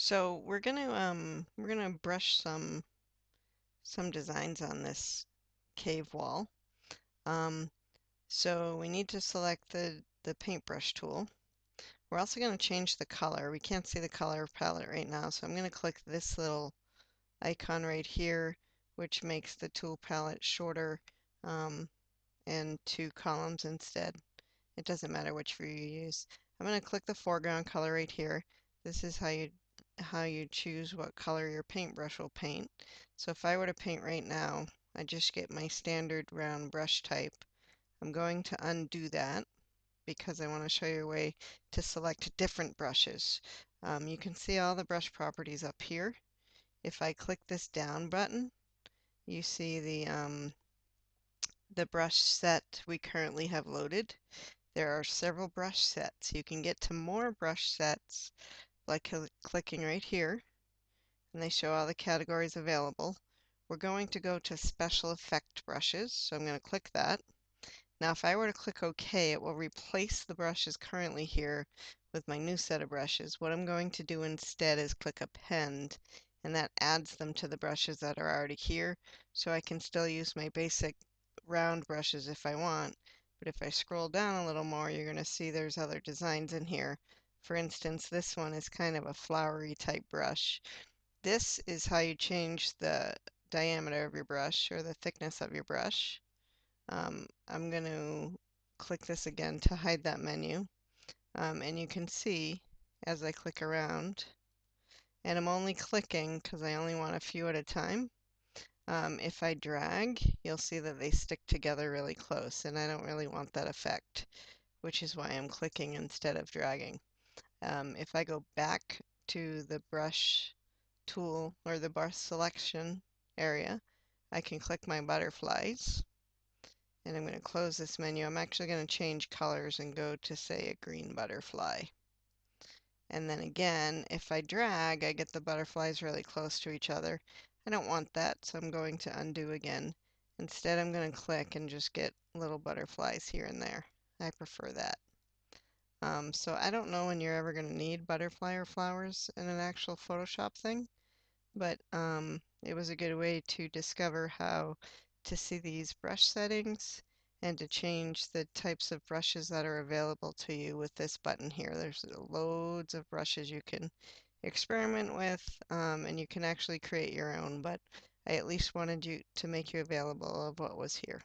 So we're gonna brush some designs on this cave wall. Um, so we need to select the paintbrush tool. We're also going to change the color. We can't see the color palette right now, so I'm going to click this little icon right here, which makes the tool palette shorter um, and 2 columns instead. It doesn't matter which view you use. I'm going to click the foreground color right here. This is how you choose what color your paintbrush will paint. So if I were to paint right now, I just get my standard round brush type. I'm going to undo that because I want to show you a way to select different brushes. You can see all the brush properties up here. If I click this down button, you see the brush set we currently have loaded. There are several brush sets. You can get to more brush sets by clicking right here, and they show all the categories available. We're going to go to special effect brushes, so I'm going to click that. Now if I were to click OK, it will replace the brushes currently here with my new set of brushes. What I'm going to do instead is click append, and that adds them to the brushes that are already here, so I can still use my basic round brushes if I want. But if I scroll down a little more, you're going to see there's other designs in here. For instance, this one is kind of a flowery type brush. This is how you change the diameter of your brush or the thickness of your brush. I'm going to click this again to hide that menu. And you can see as I click around, and I'm only clicking because I only want a few at a time. If I drag, you'll see that they stick together really close, and I don't really want that effect, which is why I'm clicking instead of dragging. If I go back to the brush tool or the brush selection area, I can click my butterflies, and I'm going to close this menu. I'm actually going to change colors and go to, say, a green butterfly. And then again, if I drag, I get the butterflies really close to each other. I don't want that, so I'm going to undo again. Instead, I'm going to click and just get little butterflies here and there. I prefer that. So I don't know when you're ever going to need butterfly or flowers in an actual Photoshop thing, but it was a good way to discover how to see these brush settings and to change the types of brushes that are available to you with this button here. There's loads of brushes you can experiment with, and you can actually create your own, but I at least wanted you to make you available of what was here.